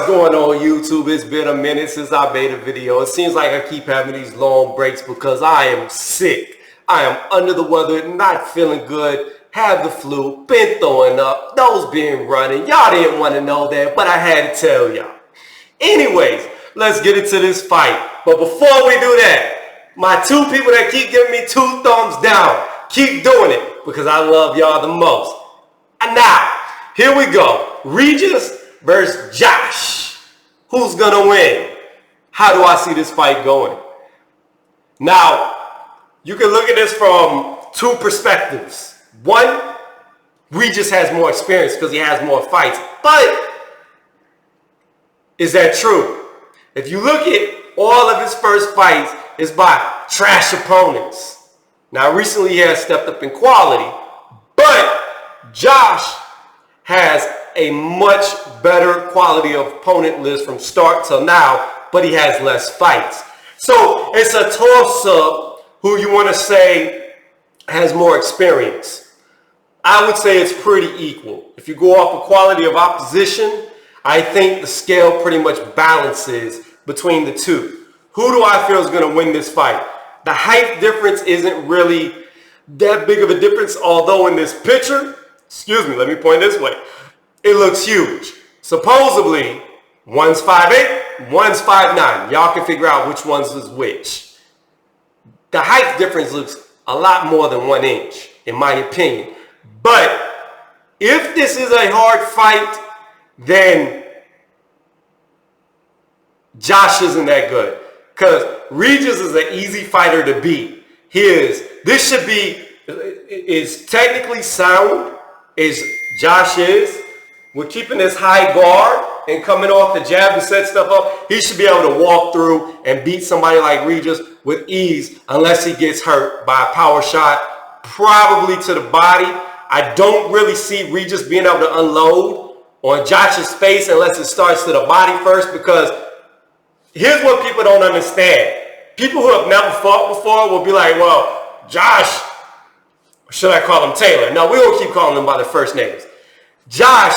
going on YouTube? It's been a minute since I made a video. It seems like I keep having these long breaks because I am sick. I am under the weather, not feeling good, have the flu, been throwing up, nose been running. Y'all didn't want to know that, but I had to tell y'all. Anyways, let's get into this fight. But before we do that, my two people that keep giving me 2 thumbs down, keep doing it because I love y'all the most. And now, here we go. Regis versus Josh. Who's gonna win? How do I see this fight going? Now, you can look at this from 2 perspectives. One, Regis has more experience because he has more fights. But is that true? If you look at all of his first fights, it's by trash opponents. Now, recently he has stepped up in quality, but Josh has a much better quality of opponent list from start till now, but he has less fights. So it's a toss-up who you want to say has more experience. I would say it's pretty equal. If you go off the quality of opposition, I think the scale pretty much balances between the two. Who do I feel is going to win this fight? The height difference isn't really that big of a difference, although in this picture, excuse me, let me point this way. It looks huge. Supposedly, one's 5'8", one's 5'9". Y'all can figure out which one's is which. The height difference looks a lot more than 1 inch, in my opinion. But if this is a hard fight, then Josh isn't that good. Because Regis is an easy fighter to beat. This should be, is technically sound, as Josh is. We're keeping this high guard and coming off the jab to set stuff up. He should be able to walk through and beat somebody like Regis with ease unless he gets hurt by a power shot, probably to the body. I don't really see Regis being able to unload on Josh's face unless it starts to the body first, because here's what people don't understand. People who have never fought before will be like, well, Josh, or should I call him Taylor? No, we will keep calling them by their first names. Josh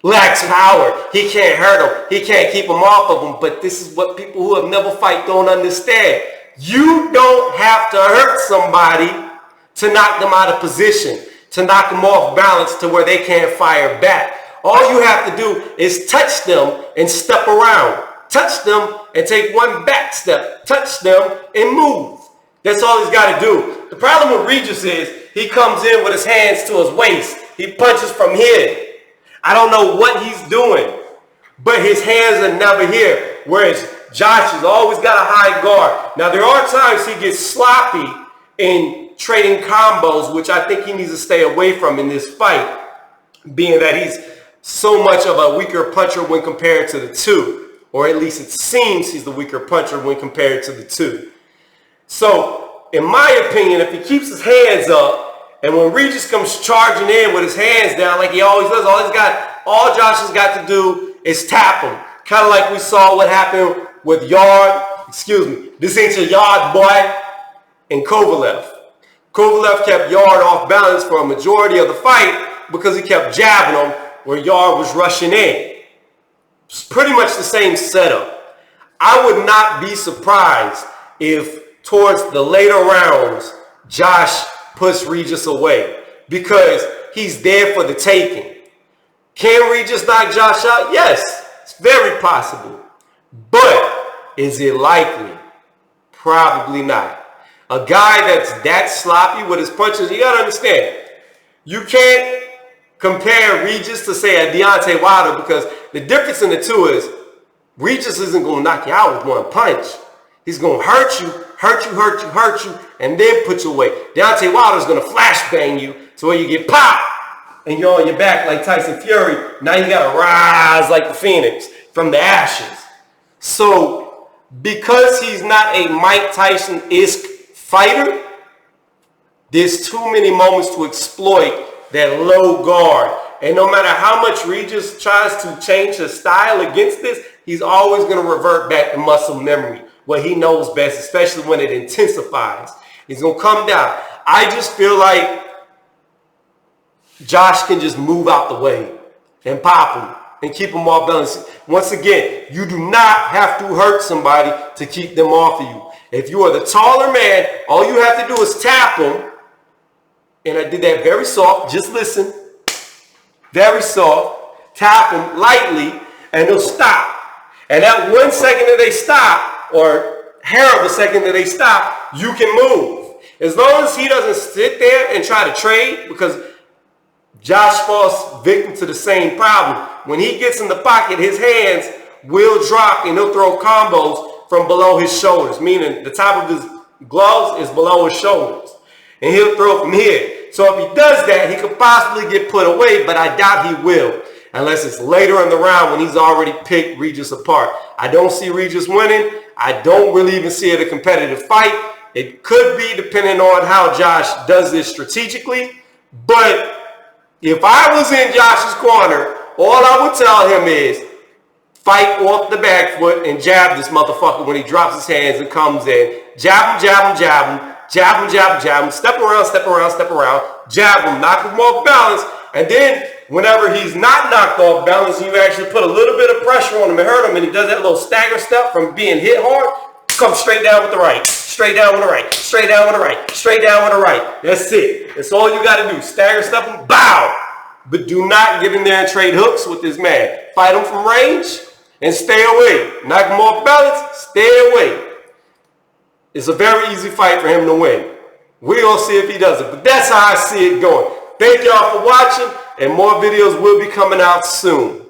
lacks power. He can't hurt him. He can't keep him off of him. But this is what people who have never fought don't understand. You don't have to hurt somebody to knock them out of position, to knock them off balance to where they can't fire back. All you have to do is touch them and step around. Touch them and take 1 back step. Touch them and move. That's all he's got to do. The problem with Regis is he comes in with his hands to his waist. He punches from here. I don't know what he's doing, but his hands are never here. Whereas Josh has always got a high guard. Now, there are times he gets sloppy in trading combos, which I think he needs to stay away from in this fight, being that he's so much of a weaker puncher when compared to the 2. Or at least it seems he's the weaker puncher when compared to the 2. So, in my opinion, if he keeps his hands up, and when Regis comes charging in with his hands down like he always does, all Josh has got to do is tap him. Kind of like we saw what happened with this ain't your Yard boy, and Kovalev. Kovalev kept Yard off balance for a majority of the fight because he kept jabbing him where Yard was rushing in. It's pretty much the same setup. I would not be surprised if towards the later rounds, Josh puts Regis away because he's there for the taking. Can Regis knock Josh out? Yes, it's very possible. But is it likely? Probably not. A guy that's that sloppy with his punches, you got to understand, you can't compare Regis to, say, a Deontay Wilder, because the difference in the 2 is Regis isn't going to knock you out with 1 punch. He's going to hurt you, and then put you away. Deontay Wilder's going to flashbang you to where you get popped, and you're on your back like Tyson Fury. Now you got to rise like the Phoenix from the ashes. So, because he's not a Mike Tyson-esque fighter, there's too many moments to exploit that low guard. And no matter how much Regis tries to change his style against this, he's always going to revert back to muscle memory, what he knows best, especially when it intensifies. He's going to come down. I just feel like Josh can just move out the way and pop him. and keep them off balance. Once again, you do not have to hurt somebody to keep them off of you. If you are the taller man, all you have to do is tap them. And I did that very soft. Just listen. Very soft. Tap them lightly, and they'll stop. And that 1 second that they stop, or hair of a second that they stop, you can move. As long as he doesn't sit there and try to trade, because Josh falls victim to the same problem. When he gets in the pocket, his hands will drop and he'll throw combos from below his shoulders, meaning the top of his gloves is below his shoulders. And he'll throw from here. So if he does that, he could possibly get put away, but I doubt he will. Unless it's later in the round when he's already picked Regis apart. I don't see Regis winning. I don't really even see it a competitive fight. It could be depending on how Josh does this strategically. But if I was in Josh's corner, all I would tell him is fight off the back foot and jab this motherfucker when he drops his hands and comes in. Jab him, jab him, jab him. Jab him, jab him, jab him. Step around, step around, step around. Jab him, knock him off balance. And then whenever he's not knocked off balance, you actually put a little bit of pressure on him and hurt him, and he does that little stagger step from being hit hard, come straight down with the right. Straight down with the right. Straight down with the right. Straight down with the right. That's it. That's all you got to do. Stagger step him, bow. But do not get in there and trade hooks with this man. Fight him from range and stay away. Knock him off balance, stay away. It's a very easy fight for him to win. We're going to see if he does it. But that's how I see it going. Thank y'all for watching, and more videos will be coming out soon.